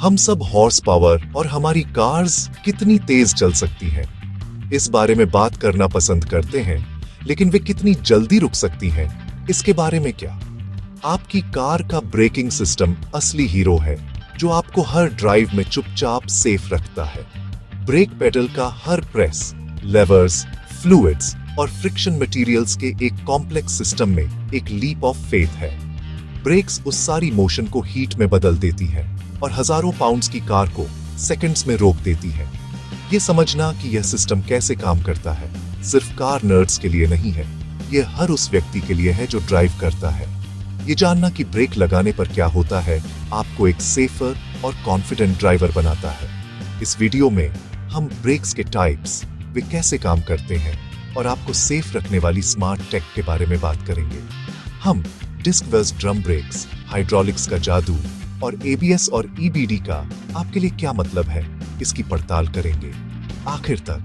हम सब horse power और हमारी कार्स कितनी तेज चल सकती हैं, इस बारे में बात करना पसंद करते हैं, लेकिन वे कितनी जल्दी रुक सकती हैं, इसके बारे में क्या? आपकी कार का ब्रेकिंग सिस्टम असली हीरो है, जो आपको हर ड्राइव में चुपचाप सेफ रखता है। ब्रेक पेडल का हर प्रेस, लेवर्स, फ्लूइड्स और फ्रिक्शन मटेरियल्स के एक कॉम्प्लेक्स सिस्टम में एक लीप ऑफ फेथ है। ब्रेक्स उस सारी मोशन को हीट में बदल देती है और हजारों पाउंड्स की कार को सेकंड्स में रोक देती है। ये समझना कि यह सिस्टम कैसे काम करता है सिर्फ कार नर्ड्स के लिए नहीं है, यह हर उस व्यक्ति के लिए है जो ड्राइव करता है। ये जानना कि ब्रेक लगाने पर क्या होता है आपको एक सेफर और कॉन्फिडेंट ड्राइवर बनाता है। इस वीडियो में हम ब्रेक्स के टाइप्स, वे कैसे काम करते हैं और आपको सेफ रखने वाली स्मार्ट टेक के बारे में बात करेंगे। हम डिस्क वेल्स ड्रम ब्रेक्स, हाइड्रोलिक्स का जादू और एबीएस और ईबीडी का आपके लिए क्या मतलब है, इसकी पड़ताल करेंगे। आखिर तक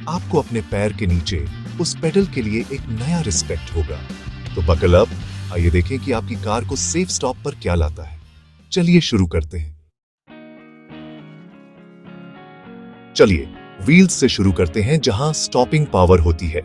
आपको अपने पैर के नीचे उस पेडल के लिए एक नया रिस्पेक्ट होगा। तो बकल अप, आइए देखें कि आपकी कार को सेफ स्टॉप पर क्या लाता है। चलिए शुरू करते हैं। चलिए व्हील्स से शुरू करते हैं, जहां स्टॉपिंग पावर होती है।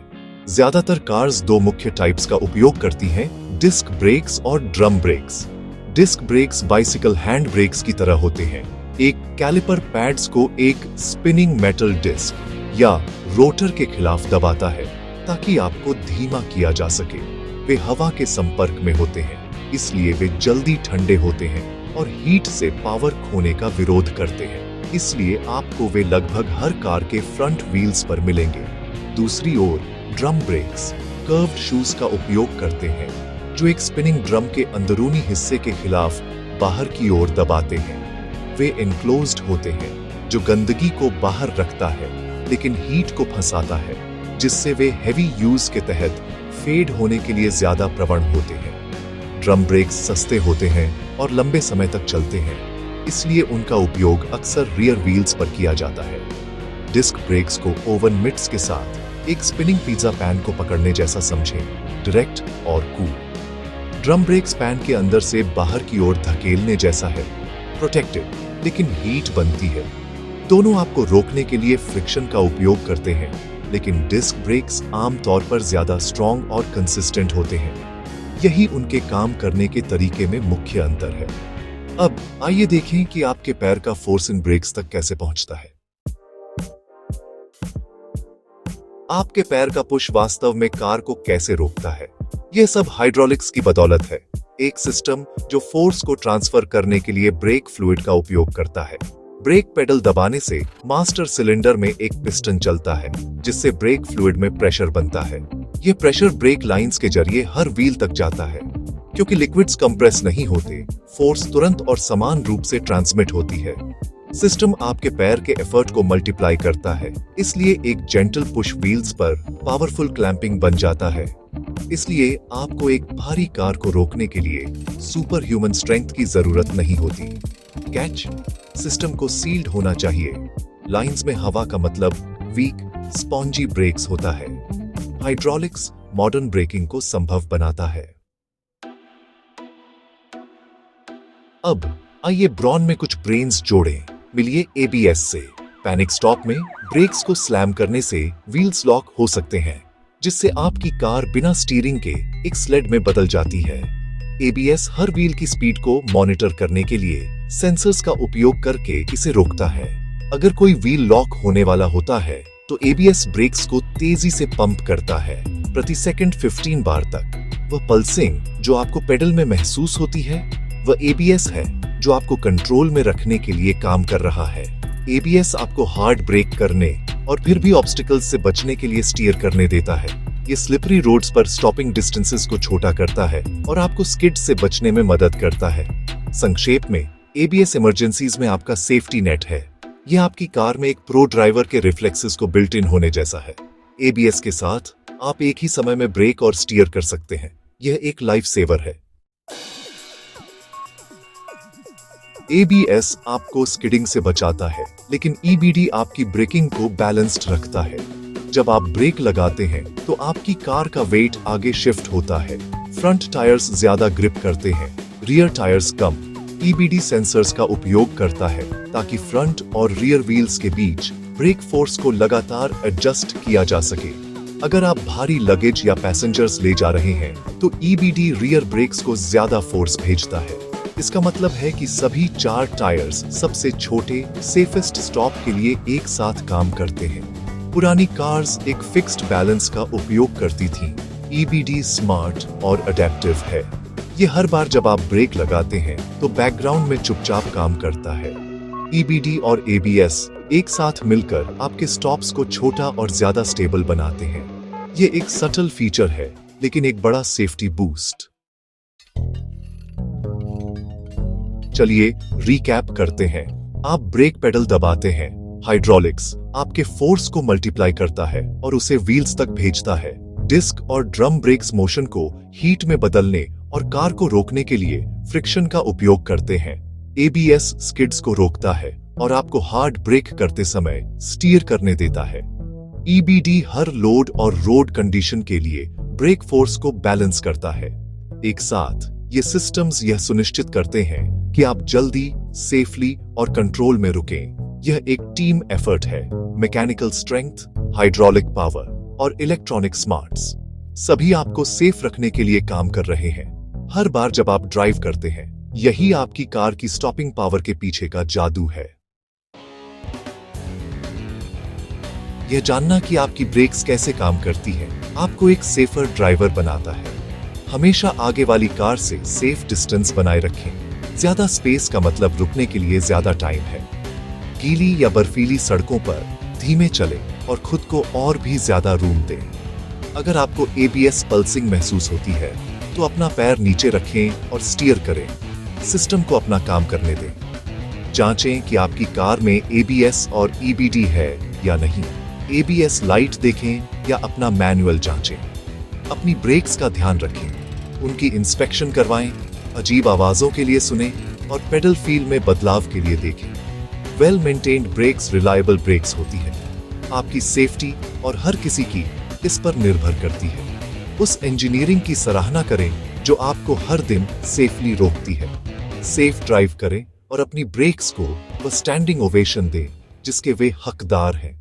ज्यादातर कार्स दो मुख्य टाइप्स का उपयोग करती हैं, डिस्क ब्रेक्स और drum brakes. Disc brakes bicycle hand brakes की तरह होते हैं। एक कैलिपर पैड्स को एक स्पिनिंग मेटल डिस्क या रोटर के खिलाफ दबाता है ताकि आपको धीमा किया जा सके। वे हवा के संपर्क में होते हैं, इसलिए वे जल्दी ठंडे होते हैं और हीट से पावर खोने का विरोध करते हैं। इसलिए आपको वे लगभग हर कार के फ्रंट व्हील्स पर मिलेंगे। दूसरी ओर ड्रम ब्रेक्स कर्व्ड शूज का उपयोग करते हैं, जो एक स्पिनिंग ड्रम के अंदरूनी हिस्से के खिलाफ बाहर की ओर दबाते हैं। वे एनक्लोज्ड होते हैं, जो गंदगी को बाहर रखता है लेकिन हीट को फंसाता है, जिससे वे हेवी यूज के तहत फेड होने के लिए ज्यादा प्रवण होते हैं। ड्रम ब्रेक्स सस्ते होते हैं और लंबे समय तक चलते हैं, इसलिए उनका उपयोग अक्सर रियर व्हील्स पर किया जाता है। डिस्क ब्रेक्स को ओवन मिट्स के साथ एक स्पिनिंग पिज्जा पैन को पकड़ने जैसा समझें, डायरेक्ट और कूल। ड्रम ब्रेक्स पैन के अंदर से बाहर की ओर धकेलने जैसा है, प्रोटेक्टेड, लेकिन हीट बनती है। दोनों आपको रोकने के लिए फ्रिक्शन का उपयोग करते हैं, लेकिन डिस्क ब्रेक्स आमतौर पर ज्यादा स्ट्रॉन्ग और कंसिस्टेंट होते हैं। यही उनके काम करने के तरीके में मुख्य अंतर है। अब आइए देखें कि आपके पैर का फोर्स इन ब्रेक्स तक कैसे पहुंचता है। आपके पैर का पुश वास्तव में कार को कैसे रोकता है? यह सब हाइड्रोलिक्स की बदौलत है, एक सिस्टम जो फोर्स को ट्रांसफर करने के लिए ब्रेक फ्लूइड का उपयोग करता है। ब्रेक पेडल दबाने से मास्टर सिलेंडर में एक पिस्टन चलता है, जिससे ब्रेक फ्लूइड में प्रेशर बनता है। यह प्रेशर ब्रेक लाइंस के जरिए हर व्हील तक जाता है। क्योंकि लिक्विड्स कंप्रेस नहीं होते, फोर्स तुरंत और समान रूप से ट्रांसमिट होती है। सिस्टम आपके पैर के एफर्ट को मल्टीप्लाई करता है, इसलिए एक जेंटल पुश व्हील्स पर पावरफुल क्लैंपिंग बन जाता है। इसलिए आपको एक भारी कार को रोकने के लिए सुपर ह्यूमन स्ट्रेंथ की जरूरत नहीं होती। कैच, सिस्टम को सील्ड होना चाहिए। लाइंस में हवा का मतलब वीक, स्पॉन्जी ब्रेक्स होता है। हाइड्रोलिक्स मॉडर्न ब्रेकिंग को संभव बनाता है। अब आइए ब्रॉन में कुछ ब्रेन्स जोड़ें। मिलिए एबीएस से। पैनिक स्टॉप में ब्रेक्स को स्लैम करने से व्हील्स लॉक हो सकते हैं, जिससे आपकी कार बिना स्टीयरिंग के एक स्लेड में बदल जाती है। एबीएस हर व्हील की स्पीड को मॉनिटर करने के लिए सेंसर्स का उपयोग करके इसे रोकता है। अगर कोई व्हील लॉक होने वाला होता है, तो एबीएस ब्रेक्स को तेजी से पंप करता है, प्रति सेकंड 15 बार तक। वह पल्सिंग जो आपको पेडल में महसूस होती है, वह एबीएस है जो आपको कंट्रोल में रखने के लिए काम कर रहा है। एबीएस आपको हार्ड ब्रेक करने और फिर भी ऑब्स्टिकल्स से बचने के लिए स्टीयर करने देता है। ये स्लिपरी रोड्स पर स्टॉपिंग डिस्टेंसेस को छोटा करता है और आपको स्किड से बचने में मदद करता है। संक्षेप में, एबीएस इमरजेंसीज में आपका सेफ्टी नेट है। यह आपकी कार में एक प्रो ड्राइवर के रिफ्लेक्सेस को बिल्ट इन होने जैसा है। एबीएस के साथ आप एक ही समय में ब्रेक और स्टीयर कर सकते हैं। यह एक लाइफ सेवर है। एबीएस आपको स्किडिंग से बचाता है, लेकिन ईबीडी आपकी ब्रेकिंग को बैलेंस्ड रखता है। जब आप ब्रेक लगाते हैं तो आपकी कार का वेट आगे शिफ्ट होता है। फ्रंट टायर्स ज्यादा ग्रिप करते हैं, रियर टायर्स कम। EBD सेंसर्स का उपयोग करता है ताकि फ्रंट और रियर व्हील्स के बीच ब्रेक फोर्स को लगातार एडजस्ट किया जा सके। अगर आप भारी लगेज या पैसेंजर्स ले जा रहे हैं तो EBD रियर ब्रेक्स को ज्यादा फोर्स भेजता है। इसका मतलब है कि सभी 4 टायर्स सबसे छोटे सेफेस्ट स्टॉप के लिए एक साथ काम करते हैं। पुरानी कार्स एक फिक्स्ड बैलेंस का उपयोग करती थीं। EBD स्मार्ट और अडेप्टिव है। ये हर बार जब आप ब्रेक लगाते हैं तो बैकग्राउंड में चुपचाप काम करता है। EBD और ABS एक साथ मिलकर आपके स्टॉप्स को छोटा और ज्यादा स्टेबल बनाते हैं। ये एक सटल फीचर है लेकिन एक बड़ा सेफ्टी बूस्ट। चलिए रिकैप करते हैं। आप ब्रेक पेडल दबाते हैं, हाइड्रोलिक्स आपके फोर्स को मल्टीप्लाई करता है और उसे व्हील्स तक भेजता है। डिस्क और ड्रम ब्रेक्स मोशन को हीट में बदलने और कार को रोकने के लिए फ्रिक्शन का उपयोग करते हैं। ABS स्किड्स को रोकता है और आपको हार्ड ब्रेक करते समय स्टीयर करने देता है। EBD हर लोड और रोड कंडीशन के लिए ब्रेक फोर्स को बैलेंस करता है। एक साथ ये सिस्टम्स यह सुनिश्चित करते हैं कि आप जल्दी, सेफली और कंट्रोल में रुकें। यह एक टीम एफर्ट है। मैकेनिकल स्ट्रेंथ, हाइड्रोलिक पावर और इलेक्ट्रॉनिक स्मार्ट्स सभी आपको सेफ रखने के लिए काम कर रहे हैं। हर बार जब आप ड्राइव करते हैं, यही आपकी कार की स्टॉपिंग पावर के पीछे का जादू है। यह जानना कि आपकी ब्रेक्स कैसे काम करती हैं, आपको एक सेफर ड्राइवर बनाता है। हमेशा आगे वाली कार से सेफ डिस्टेंस बनाए रखें। ज्यादा स्पेस का मतलब रुकने के लिए ज्यादा टाइम है। गीली या बर्फीली सड़कों पर धीमे चलें और खुद को और भी ज्यादा रूम दें। अगर आपको ABS पल्सिंग महसूस होती है तो अपना पैर नीचे रखें और स्टीयर करें। सिस्टम को अपना काम करने दें। जांचें कि आपकी कार में ABS और EBD है या नहीं। ABS लाइट देखें या अपना मैनुअल जांचें। अपनी ब्रेक्स का ध्यान रखें, उनकी इंस्पेक्शन करवाएं, अजीब आवाजों के लिए सुनें और पेडल फील में बदलाव के लिए देखें। Well maintained brakes reliable brakes होती है। आपकी सेफ्टी और हर किसी की इस पर निर्भर करती है। उस इंजीनियरिंग की सराहना करें जो आपको हर दिन सेफली रोकती है। सेफ ड्राइव करें और अपनी ब्रेक्स को वो स्टैंडिंग ओवेशन दें जिसके वे हकदार हैं।